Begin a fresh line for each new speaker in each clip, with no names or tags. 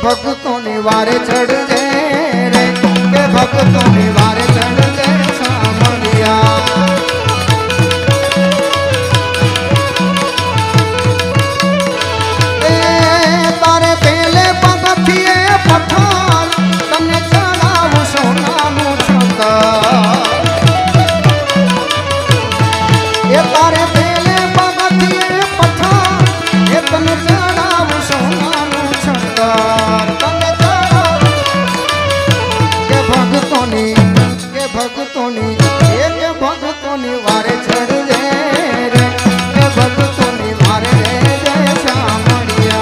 भक्तों ने वारे चढ़ जे रे के भक्तों ने वारे चढ़ जे सामरिया तारे पहले पगथिए पठार तने चढ़ाव सोनानु छता ये तारे पहले पगथिए पठार ये तने चढ़ाव सोनानु छता भक्तों ने वारे चढ़ जे रे के भक्तों ने वारे जे सामरिया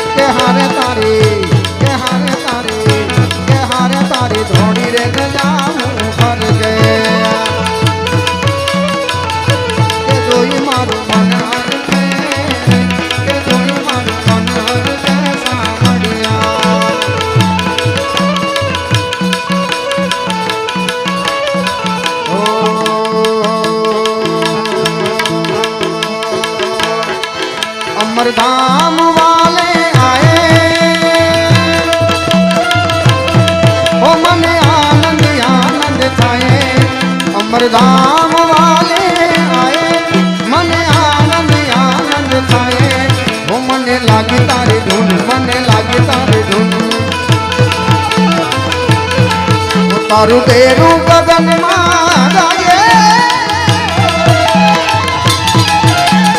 के हारे तारी धोड़ी रे जाऊं भर गए के जोई मारू मन हर के जोई मारू मन हर अमरधाम वाले आए ओ मने आनंद आनंद थाए अमरधाम वाले आए मने आनंद आनंद थाए ओ मने लागी तारी धुन मने लागी तारी धुन तारू तेरू गगन में गाये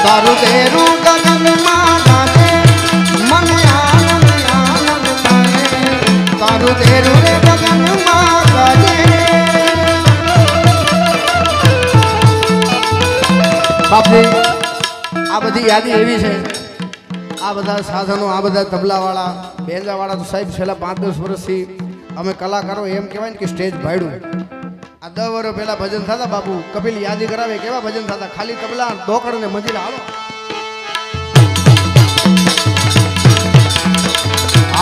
तारू तेरू गगन में गाये मन आनंद आनंद थाए तारू तेरू रे गगन में गाये बापजी आ बधी यादी एवी छे आ बधा साधनो आ बधा तबलावाळा बेंजावाळा तो साहेब छेल्ला 5-10 વર્ષથી અમે કલાકારો એમ કહેવાય ને કે સ્ટેજ ભાડ્યું આ 10 વર્ષ પહેલા ભજન થતા બાપુ કપિલ યાદી કરાવે કેવા ભજન થતા ખાલી તબલા ડોકર ને મંજીરા હાલો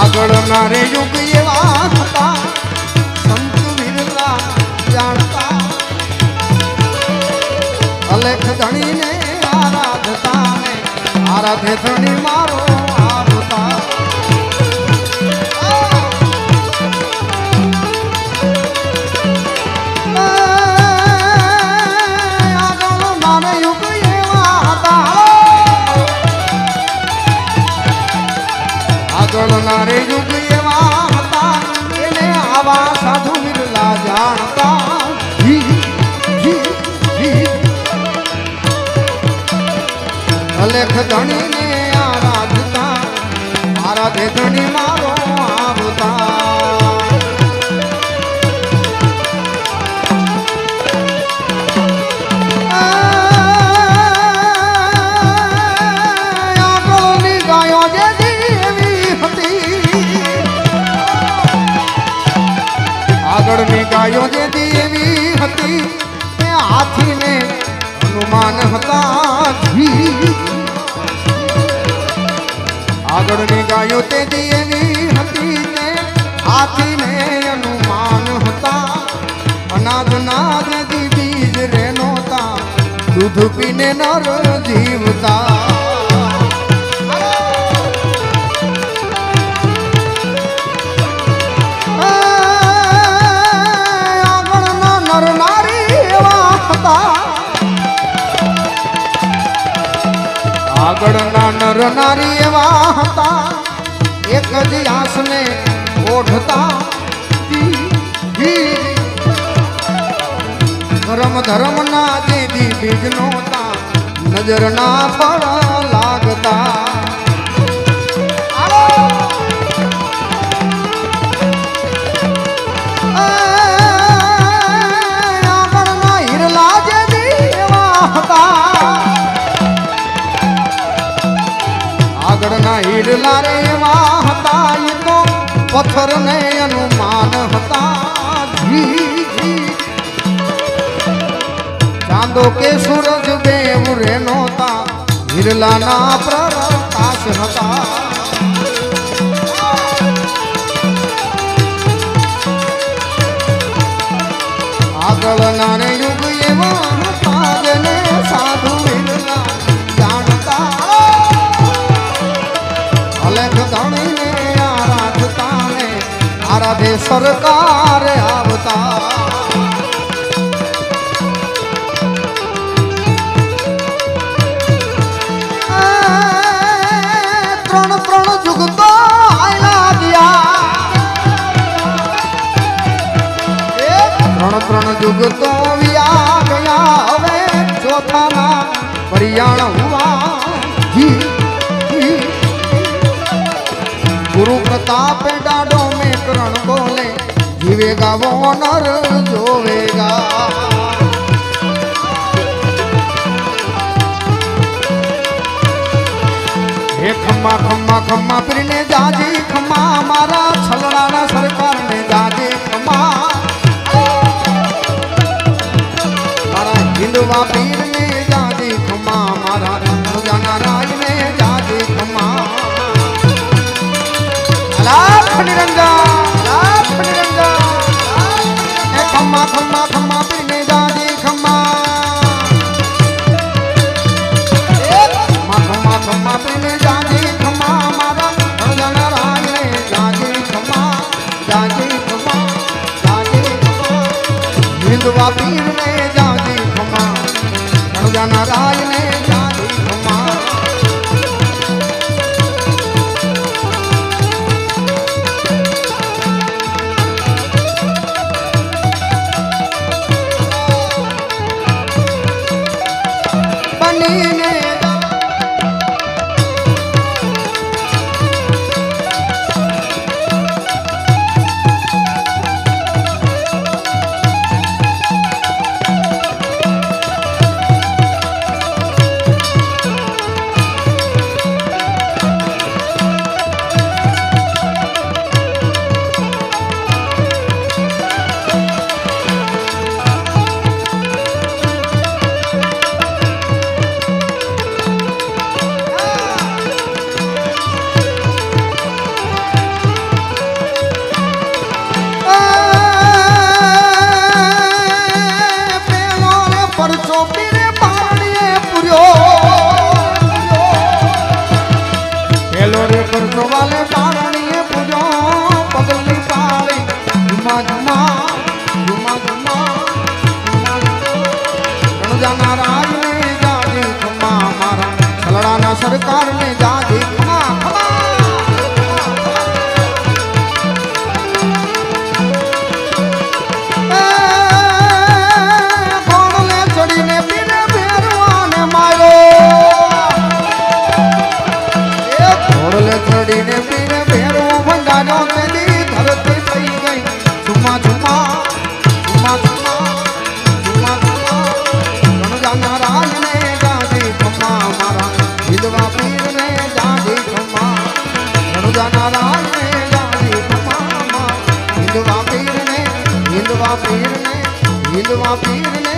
આગળના રે યુગ એવા હતા સંત વિરલા જાણતા અલેખ ધણીને આરાધતા ને આરાધે ધણી મારો આવતા रे युग एवा हता एने आवा साधु विरला जानता अलेख धनी ने आराधता आराधे धनी मारो आवता આગળની ગાયો જે દેવી હતી તે હાથીને હનુમાન હતા આગળની ગાયો તે દેવી હતી હાથીને અનુમાન હતા અનાજ નાજ દી બીજ રે નોતા દૂધ પીને નર જીવતા આગળના નર નારી એવા હતા આગળના નર નારી એવા હતા એક જ આસને ઓઢતા ધર્મ ધર્મ ના દેવી બીજ નોતા નજર ના ફળ લાગતા આગળના હિરલા જેવી એવા હતા આગળના હિરલા રે એવા હતા એ તો પથ્થર ને અનુમાન હતા ચાંદો કે સૂરજ બેવ રે નોતા હિરલાના પ્રકાશ હતા આગળના રે યુગ એવા હતા જેને સાધુ હિરલા જાણતા અલેખ ધણીને આરાધતા ને આરાધે સરકાર આવતા ત્રણ યુગ તો વ્યા ગયા હવે ચોથાના પરિયાણ હુઆ ગુરુ પ્રતાપ ડાડો में करण बोले जीवेगा वो नर जोवेगा हे खम्मा खम्मा खम्मा पीरने जाजी खम्मा मारा छलड़ाना सरकार ने जाजे खम्मा हिंदुआ पीर ने जाजी खम्मा मारा रोजाना राज ने जाजी खम्मा लाख निरंगा ए खम्मा खम्मा खम्मा पीर ने जाजी खम्मा खम्मा खम्मा पीर ने जाजी खम्मा मारा रोजाना राज ने जाजी खम्मा जाजी खम्मा हिंदुआ पीर ने जाजी खम्मा जाना राज ने जाजी खम्मा बनी ने वाले पारणीय पूजो पगली पाली झुमा झुमा झुमा झुमा जाना राज ने जाजी खम्मा मारा छलड़ाना सरकार ने जाजी खम्मा खम्मा चढ़ीने पीने भेरवाने मारो चढ़ीने पीने भेरो भंडारो तेरी धरती पई गई झुमा झुमा झुमा झुमा झुमा झुमा जाना राज ने जाजी खम्मा मारा हिंदुआ पीर ने जाजी खम्मा जाना राज ने जाजी खम्मा मारा हिंदुआ पीर ने हिंदुआ पीर ने